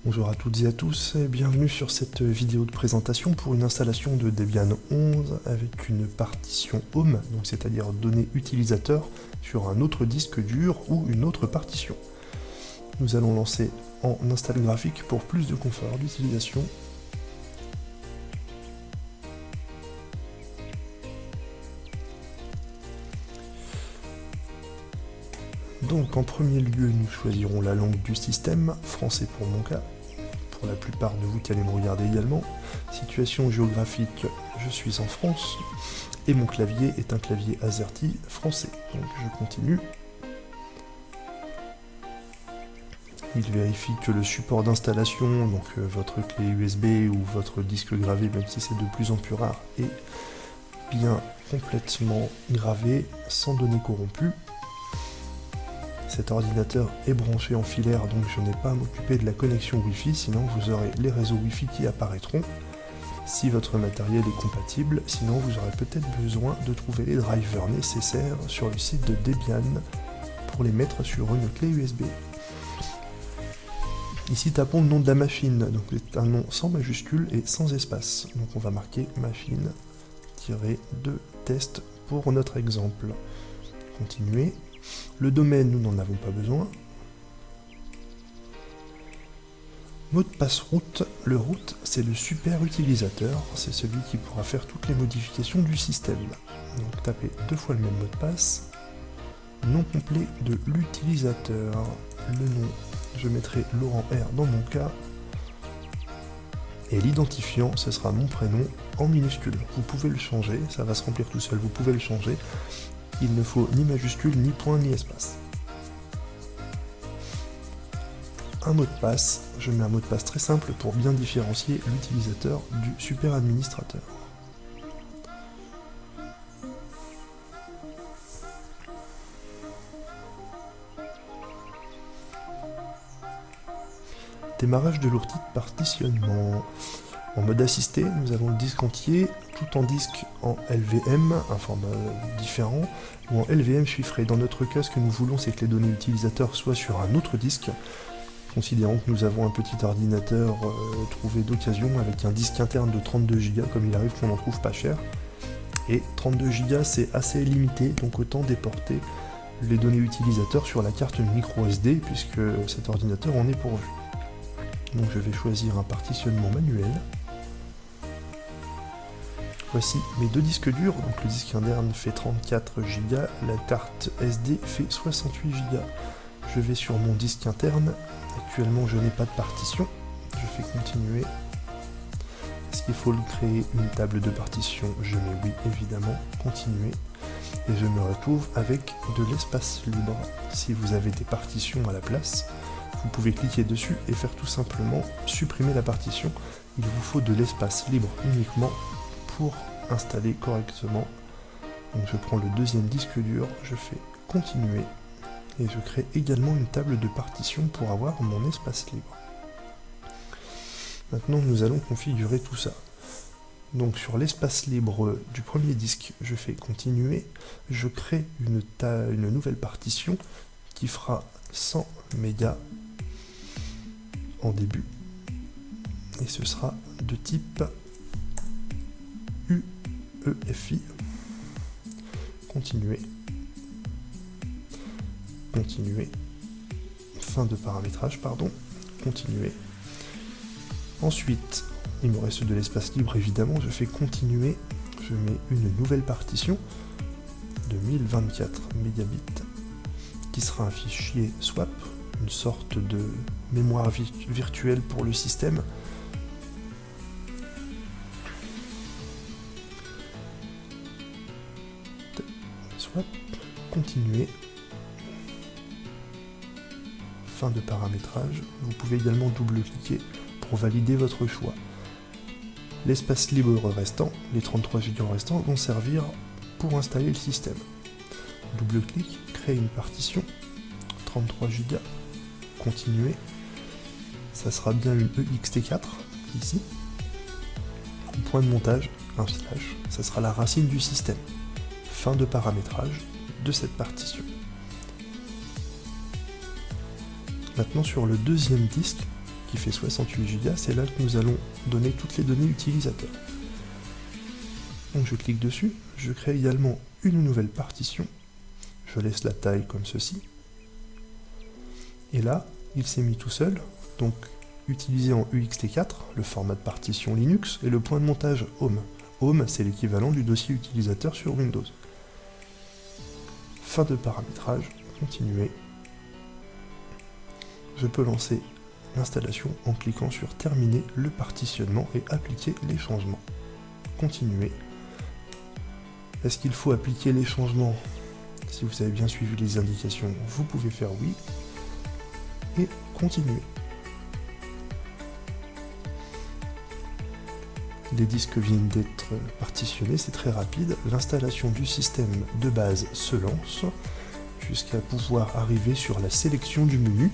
Bonjour à toutes et à tous et bienvenue sur cette vidéo de présentation pour une installation de Debian 11 avec une partition Home, donc c'est-à-dire données utilisateurs sur un autre disque dur ou une autre partition. Nous allons lancer en install graphique pour plus de confort d'utilisation. Donc en premier lieu, nous choisirons la langue du système, français pour mon cas, pour la plupart de vous qui allez me regarder également. Situation géographique, je suis en France, et mon clavier est un clavier AZERTY français. Donc je continue. Il vérifie que le support d'installation, donc votre clé USB ou votre disque gravé, même si c'est de plus en plus rare, est bien complètement gravé, sans données corrompues. Cet ordinateur est branché en filaire, donc je n'ai pas à m'occuper de la connexion Wi-Fi, sinon vous aurez les réseaux Wi-Fi qui apparaîtront si votre matériel est compatible, sinon vous aurez peut-être besoin de trouver les drivers nécessaires sur le site de Debian pour les mettre sur une clé USB. Ici tapons le nom de la machine, donc c'est un nom sans majuscule et sans espace, donc on va marquer machine-de test pour notre exemple. Continuer. Le domaine, nous n'en avons pas besoin. Mot de passe root. Le root, c'est le super utilisateur. C'est celui qui pourra faire toutes les modifications du système. Donc tapez deux fois le même mot de passe. Nom complet de l'utilisateur. Le nom, je mettrai Laurent R dans mon cas. Et l'identifiant, ce sera mon prénom en minuscule. Vous pouvez le changer, ça va se remplir tout seul, vous pouvez le changer. Il ne faut ni majuscule, ni point, ni espace. Un mot de passe, je mets un mot de passe très simple pour bien différencier l'utilisateur du super administrateur. Démarrage de l'outil de partitionnement. En mode assisté, nous avons le disque entier, tout en disque en LVM, un format différent, ou en LVM chiffré. Dans notre cas, ce que nous voulons, c'est que les données utilisateurs soient sur un autre disque, considérons que nous avons un petit ordinateur trouvé d'occasion avec un disque interne de 32 Go, comme il arrive qu'on en trouve pas cher. Et 32 Go, c'est assez limité, donc autant déporter les données utilisateurs sur la carte micro SD, puisque cet ordinateur en est pourvu. Donc je vais choisir un partitionnement manuel. Voici mes deux disques durs, donc le disque interne fait 34 Go, la carte SD fait 68 Go. Je vais sur mon disque interne, actuellement je n'ai pas de partition, je fais continuer. Est-ce qu'il faut créer une table de partition? Je mets oui évidemment, continuer. Et je me retrouve avec de l'espace libre. Si vous avez des partitions à la place, vous pouvez cliquer dessus et faire tout simplement supprimer la partition. Il vous faut de l'espace libre uniquement pour installer correctement. Donc je prends le deuxième disque dur, je fais continuer et je crée également une table de partition pour avoir mon espace libre. Maintenant nous allons configurer tout ça. Donc sur l'espace libre du premier disque, je fais continuer, je crée une nouvelle partition qui fera 100 mégas en début et ce sera de type UEFI. Continuer, continuer, fin de paramétrage, pardon, continuer. Ensuite, il me reste de l'espace libre évidemment, je fais continuer, je mets une nouvelle partition de 1024 mégabits qui sera un fichier swap, une sorte de mémoire virtuelle pour le système. Swap, continuer, fin de paramétrage. Vous pouvez également double-cliquer pour valider votre choix. L'espace libre restant, les 33 Go restants, vont servir pour installer le système. Double-clic, créer une partition, 33 Go, continuer, ça sera bien une EXT4 ici, point de montage, un slash, ça sera la racine du système, fin de paramétrage de cette partition. Maintenant sur le deuxième disque, qui fait 68 Go, c'est là que nous allons donner toutes les données utilisateurs. Donc je clique dessus, je crée également une nouvelle partition, je laisse la taille comme ceci, et là, il s'est mis tout seul, donc utilisé en UXT4, le format de partition Linux, et le point de montage Home. Home, c'est l'équivalent du dossier utilisateur sur Windows. Fin de paramétrage, continuer. Je peux lancer l'installation en cliquant sur terminer le partitionnement et appliquer les changements. Continuer. Est-ce qu'il faut appliquer les changements? Si vous avez bien suivi les indications, vous pouvez faire oui. Et continuer. Les disques viennent d'être partitionnés, c'est très rapide. L'installation du système de base se lance jusqu'à pouvoir arriver sur la sélection du menu.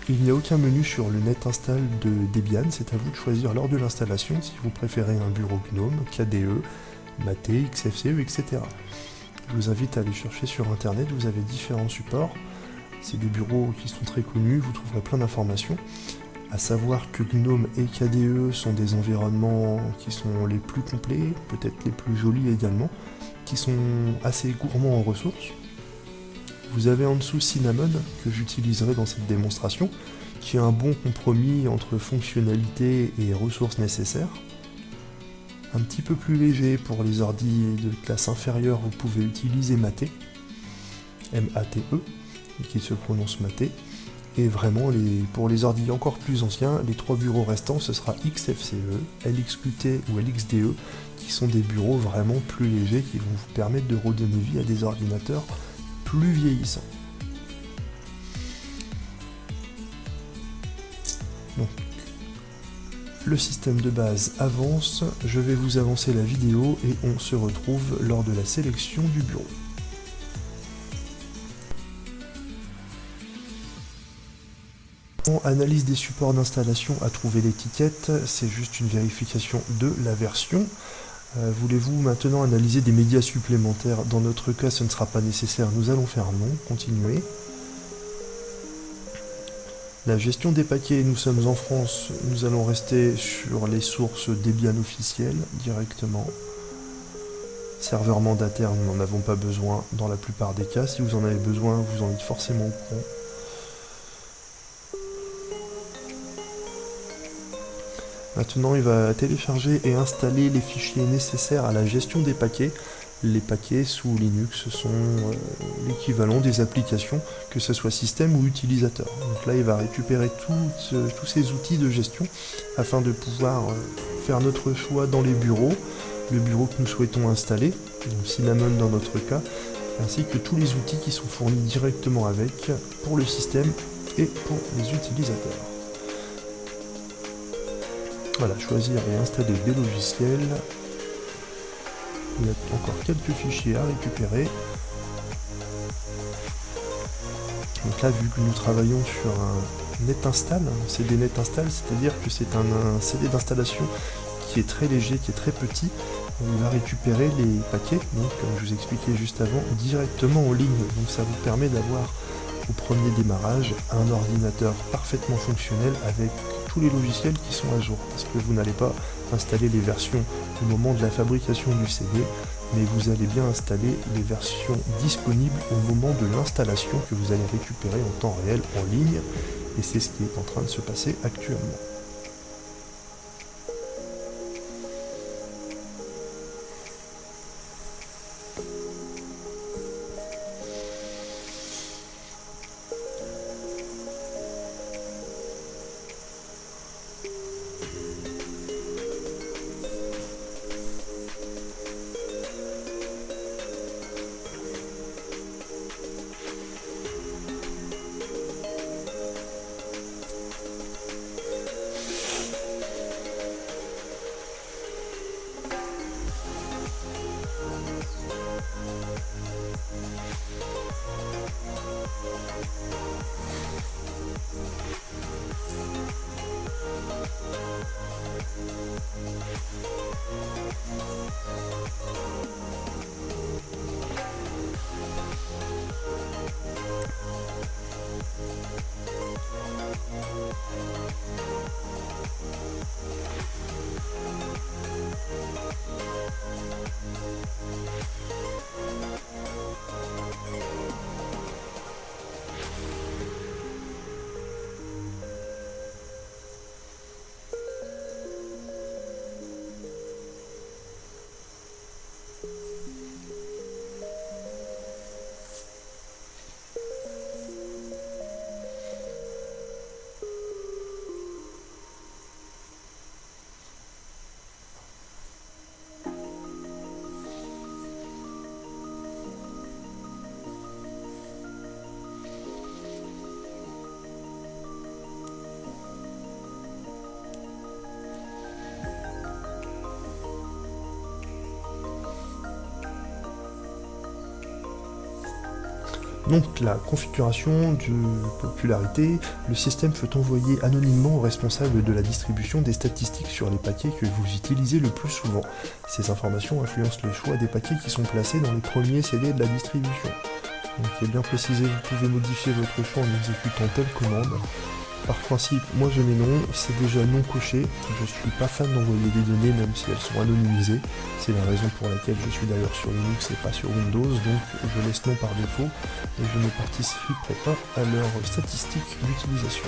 Il n'y a aucun menu sur le net install de Debian, c'est à vous de choisir lors de l'installation si vous préférez un bureau GNOME, KDE, Mate, XFCE, etc. Je vous invite à aller chercher sur internet, vous avez différents supports. C'est des bureaux qui sont très connus, vous trouverez plein d'informations. À savoir que GNOME et KDE sont des environnements qui sont les plus complets, peut-être les plus jolis également, qui sont assez gourmands en ressources. Vous avez en dessous Cinnamon, que j'utiliserai dans cette démonstration, qui est un bon compromis entre fonctionnalité et ressources nécessaires. Un petit peu plus léger pour les ordi de classe inférieure, vous pouvez utiliser Mate, M-A-T-E, qui se prononce Mate. Et vraiment, pour les ordi encore plus anciens, les trois bureaux restants, ce sera XFCE, LXQT ou LXDE, qui sont des bureaux vraiment plus légers, qui vont vous permettre de redonner vie à des ordinateurs plus vieillissants. Donc, le système de base avance, je vais vous avancer la vidéo et on se retrouve lors de la sélection du bureau. Analyse des supports d'installation à trouver l'étiquette, c'est juste une vérification de la version. Voulez-vous maintenant analyser des médias supplémentaires? Dans notre cas, ce ne sera pas nécessaire, nous allons faire non, continuer. La gestion des paquets, nous sommes en France, nous allons rester sur les sources Debian officielles directement. Serveur mandataire, nous n'en avons pas besoin dans la plupart des cas. Si vous en avez besoin, vous en êtes forcément au courant. Maintenant, il va télécharger et installer les fichiers nécessaires à la gestion des paquets. Les paquets sous Linux sont l'équivalent des applications, que ce soit système ou utilisateur. Donc là, il va récupérer tous ces outils de gestion afin de pouvoir faire notre choix dans les bureaux, le bureau que nous souhaitons installer, donc Cinnamon dans notre cas, ainsi que tous les outils qui sont fournis directement avec pour le système et pour les utilisateurs. Voilà, choisir et installer des logiciels. Il y a encore quelques fichiers à récupérer. Donc là, vu que nous travaillons sur un NetInstall, un CD NetInstall, c'est-à-dire que c'est un CD d'installation qui est très léger, qui est très petit, on va récupérer les paquets, donc comme je vous expliquais juste avant, directement en ligne. Donc ça vous permet d'avoir au premier démarrage un ordinateur parfaitement fonctionnel avec tous les logiciels qui sont à jour, parce que vous n'allez pas installer les versions au moment de la fabrication du CD, mais vous allez bien installer les versions disponibles au moment de l'installation que vous allez récupérer en temps réel en ligne, et c'est ce qui est en train de se passer actuellement. Donc la configuration de popularité, le système peut envoyer anonymement au responsable de la distribution des statistiques sur les paquets que vous utilisez le plus souvent. Ces informations influencent le choix des paquets qui sont placés dans les premiers CD de la distribution. Donc il est bien précisé, vous pouvez modifier votre choix en exécutant telle commande. Par principe, moi je mets non, c'est déjà non coché, je suis pas fan d'envoyer des données même si elles sont anonymisées, c'est la raison pour laquelle je suis d'ailleurs sur Linux et pas sur Windows, donc je laisse non par défaut et je ne participerai pas à leurs statistiques d'utilisation.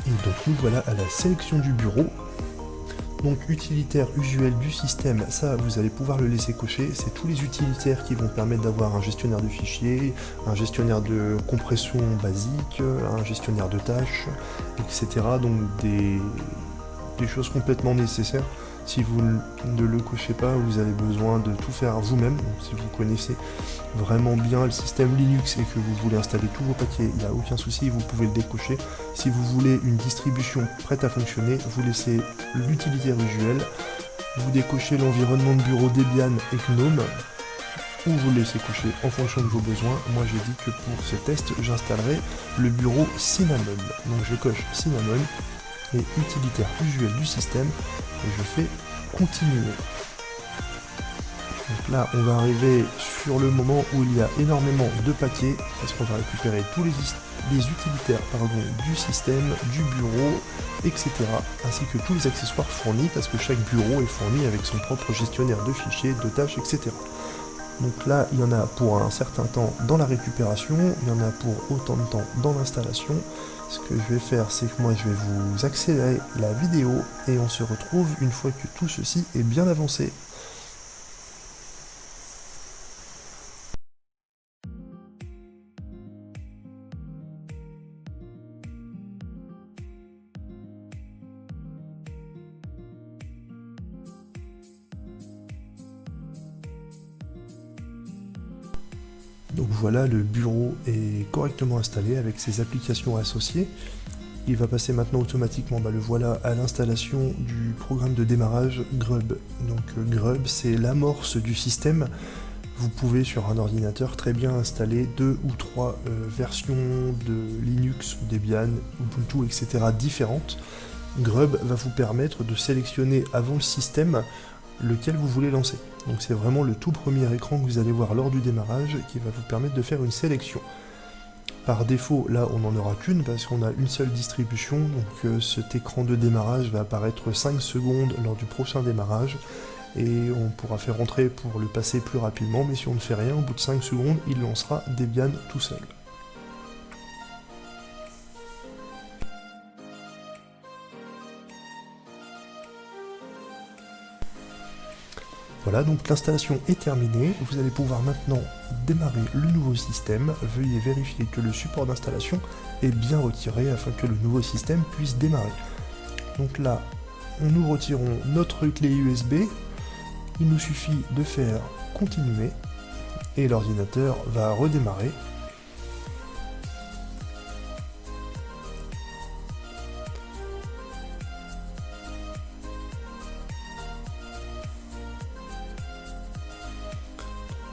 Et donc nous voilà à la sélection du bureau. Donc utilitaire usuel du système, ça vous allez pouvoir le laisser cocher, c'est tous les utilitaires qui vont permettre d'avoir un gestionnaire de fichiers, un gestionnaire de compression basique, un gestionnaire de tâches, etc. Donc des choses complètement nécessaires. Si vous ne le cochez pas, vous avez besoin de tout faire vous-même. Si vous connaissez vraiment bien le système Linux et que vous voulez installer tous vos paquets, il n'y a aucun souci, vous pouvez le décocher. Si vous voulez une distribution prête à fonctionner, vous laissez l'utilitaire usuel, vous décochez l'environnement de bureau Debian et GNOME, ou vous le laissez cocher en fonction de vos besoins. Moi j'ai dit que pour ce test, j'installerai le bureau Cinnamon. Donc je coche Cinnamon et utilitaire usuel du système et je fais continuer. Donc là on va arriver sur le moment où il y a énormément de paquets parce qu'on va récupérer tous les utilitaires du système, du bureau, etc. ainsi que tous les accessoires fournis parce que chaque bureau est fourni avec son propre gestionnaire de fichiers, de tâches, etc. Donc là, il y en a pour un certain temps dans la récupération, il y en a pour autant de temps dans l'installation. Ce que je vais faire, c'est que moi je vais vous accélérer la vidéo et on se retrouve une fois que tout ceci est bien avancé. Donc voilà, le bureau est correctement installé avec ses applications associées. Il va passer maintenant automatiquement, le voilà, à l'installation du programme de démarrage Grub. Donc Grub, c'est l'amorce du système. Vous pouvez sur un ordinateur très bien installer 2 ou 3 versions de Linux, Debian, Ubuntu, etc. différentes. Grub va vous permettre de sélectionner avant le système lequel vous voulez lancer. Donc c'est vraiment le tout premier écran que vous allez voir lors du démarrage qui va vous permettre de faire une sélection. Par défaut, là on n'en aura qu'une parce qu'on a une seule distribution, donc cet écran de démarrage va apparaître 5 secondes lors du prochain démarrage et on pourra faire entrer pour le passer plus rapidement, mais si on ne fait rien, au bout de 5 secondes, il lancera Debian tout seul. Voilà, donc l'installation est terminée, vous allez pouvoir maintenant démarrer le nouveau système. Veuillez vérifier que le support d'installation est bien retiré afin que le nouveau système puisse démarrer. Donc là, nous retirons notre clé USB, il nous suffit de faire continuer et l'ordinateur va redémarrer.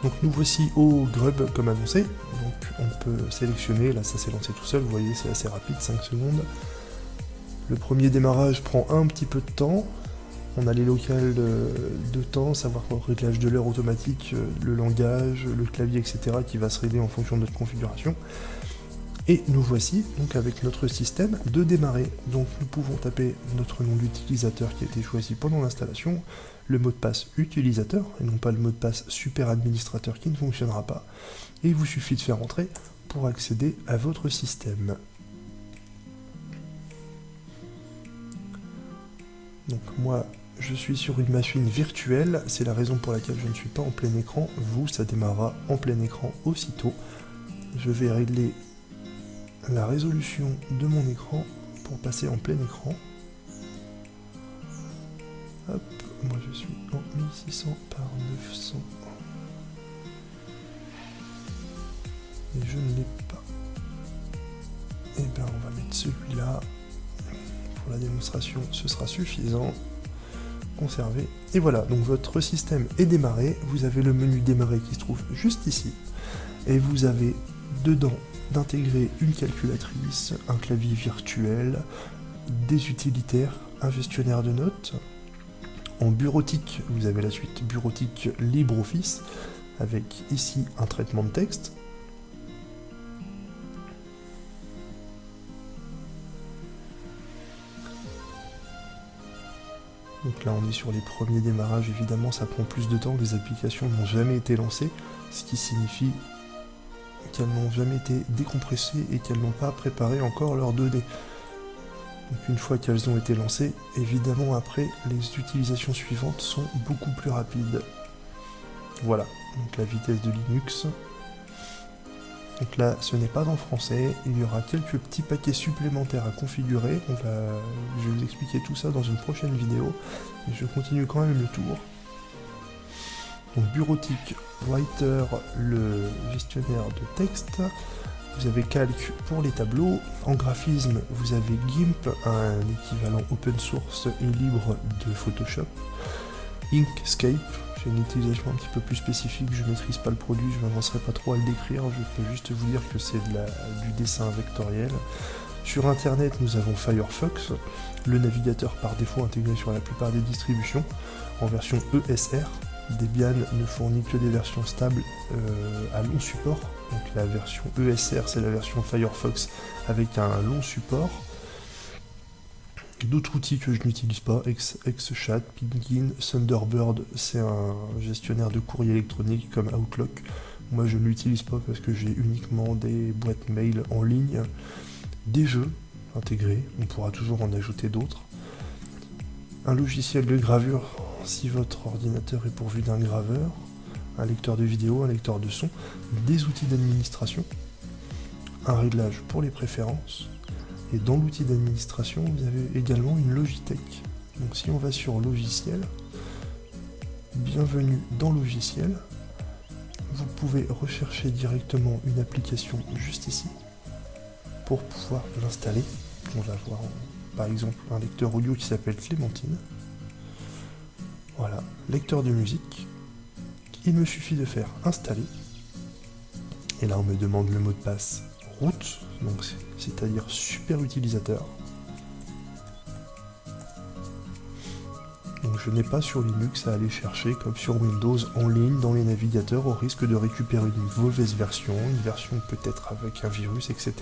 Donc nous voici au Grub comme annoncé, donc on peut sélectionner, là ça s'est lancé tout seul, vous voyez c'est assez rapide, 5 secondes. Le premier démarrage prend un petit peu de temps, on a les locales de temps, savoir le réglage de l'heure automatique, le langage, le clavier, etc. qui va se régler en fonction de notre configuration. Et nous voici donc avec notre système de démarrer. Donc nous pouvons taper notre nom d'utilisateur qui a été choisi pendant l'installation, le mot de passe utilisateur, et non pas le mot de passe super administrateur qui ne fonctionnera pas. Et il vous suffit de faire entrer pour accéder à votre système. Donc moi je suis sur une machine virtuelle, c'est la raison pour laquelle je ne suis pas en plein écran. Vous, ça démarrera en plein écran aussitôt. Je vais régler la résolution de mon écran pour passer en plein écran. Hop, moi je suis en 1600 par 900. Et je ne l'ai pas. Et bien on va mettre celui-là. pour la démonstration, ce sera suffisant. Conserver. Et voilà, donc votre système est démarré. Vous avez le menu démarrer qui se trouve juste ici. Et vous avez dedans d'intégrer une calculatrice, un clavier virtuel, des utilitaires, un gestionnaire de notes. En bureautique, vous avez la suite bureautique LibreOffice, avec ici un traitement de texte. Donc là on est sur les premiers démarrages, évidemment ça prend plus de temps, les applications n'ont jamais été lancées, ce qui signifie qu'elles n'ont jamais été décompressées et qu'elles n'ont pas préparé encore leurs données. Donc une fois qu'elles ont été lancées, évidemment après les utilisations suivantes sont beaucoup plus rapides. Voilà, donc la vitesse de Linux. Donc là, ce n'est pas en français, il y aura quelques petits paquets supplémentaires à configurer. Je vais vous expliquer tout ça dans une prochaine vidéo, mais je continue quand même le tour. Donc bureautique, Writer, le gestionnaire de texte. Vous avez Calc pour les tableaux. En graphisme, vous avez GIMP, un équivalent open source et libre de Photoshop. Inkscape, j'ai une utilisation un petit peu plus spécifique, je ne maîtrise pas le produit, je ne m'avancerai pas trop à le décrire, je peux juste vous dire que c'est du dessin vectoriel. Sur internet, nous avons Firefox, le navigateur par défaut intégré sur la plupart des distributions, en version ESR. Debian ne fournit que des versions stables à long support, donc la version ESR c'est la version Firefox avec un long support. D'autres outils que je n'utilise pas, Xchat, Pingin, Thunderbird, c'est un gestionnaire de courrier électronique comme Outlook. Moi je ne l'utilise pas parce que j'ai uniquement des boîtes mail en ligne, des jeux intégrés, on pourra toujours en ajouter d'autres. Un logiciel de gravure si votre ordinateur est pourvu d'un graveur, un lecteur de vidéo, un lecteur de son, des outils d'administration, un réglage pour les préférences. Et dans l'outil d'administration, vous avez également une Logitech. Donc si on va sur Logiciel, bienvenue dans Logiciel, vous pouvez rechercher directement une application juste ici pour pouvoir l'installer. On va voir par exemple un lecteur audio qui s'appelle Clémentine. Voilà, lecteur de musique. Il me suffit de faire installer. Et là on me demande le mot de passe root, donc c'est-à-dire super utilisateur. Donc je n'ai pas sur Linux à aller chercher comme sur Windows en ligne dans les navigateurs au risque de récupérer une mauvaise version, une version peut-être avec un virus, etc.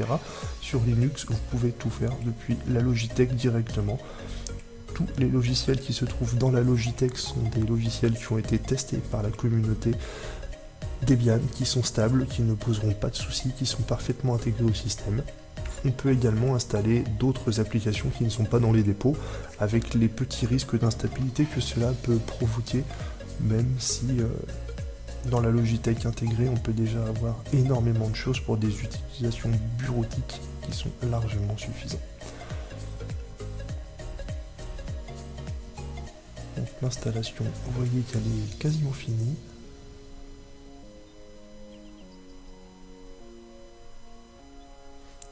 Sur Linux, vous pouvez tout faire depuis la Logitech directement. Tous les logiciels qui se trouvent dans la Logitech sont des logiciels qui ont été testés par la communauté Debian, qui sont stables, qui ne poseront pas de soucis, qui sont parfaitement intégrés au système. On peut également installer d'autres applications qui ne sont pas dans les dépôts, avec les petits risques d'instabilité que cela peut provoquer, même si dans la Logitech intégrée, on peut déjà avoir énormément de choses pour des utilisations bureautiques qui sont largement suffisantes. Donc l'installation, vous voyez qu'elle est quasiment finie.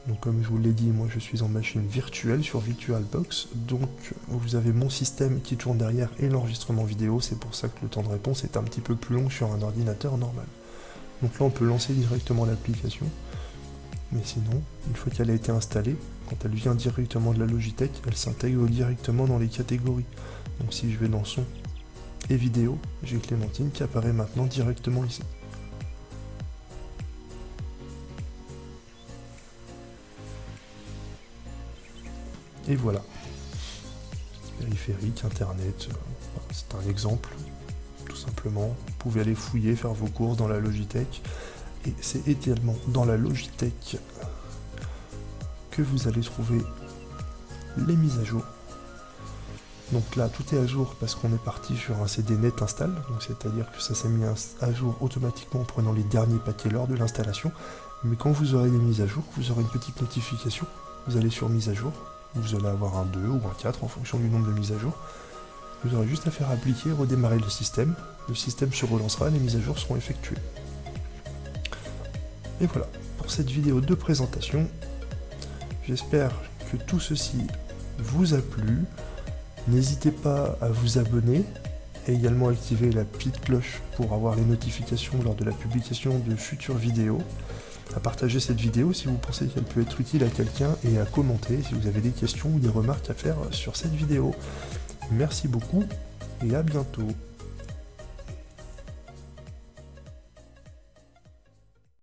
Donc comme je vous l'ai dit, moi je suis en machine virtuelle sur VirtualBox, donc vous avez mon système qui tourne derrière et l'enregistrement vidéo, c'est pour ça que le temps de réponse est un petit peu plus long sur un ordinateur normal. Donc là on peut lancer directement l'application, mais sinon, une fois qu'elle a été installée, quand elle vient directement de la Logitech, elle s'intègre directement dans les catégories. Donc si je vais dans son et vidéo, j'ai Clémentine qui apparaît maintenant directement ici. Et voilà. Périphérique, internet, c'est un exemple, tout simplement. Vous pouvez aller fouiller, faire vos courses dans la Logitech. Et c'est également dans la Logitech que vous allez trouver les mises à jour. Donc là, tout est à jour parce qu'on est parti sur un CD net install, donc c'est-à-dire que ça s'est mis à jour automatiquement en prenant les derniers paquets lors de l'installation. Mais quand vous aurez les mises à jour, vous aurez une petite notification. Vous allez sur mise à jour. Vous allez avoir un 2 ou un 4 en fonction du nombre de mises à jour. Vous aurez juste à faire appliquer, redémarrer le système se relancera, les mises à jour seront effectuées. Et voilà, pour cette vidéo de présentation, j'espère que tout ceci vous a plu. N'hésitez pas à vous abonner et également activer la petite cloche pour avoir les notifications lors de la publication de futures vidéos, à partager cette vidéo si vous pensez qu'elle peut être utile à quelqu'un et à commenter si vous avez des questions ou des remarques à faire sur cette vidéo. Merci beaucoup et à bientôt.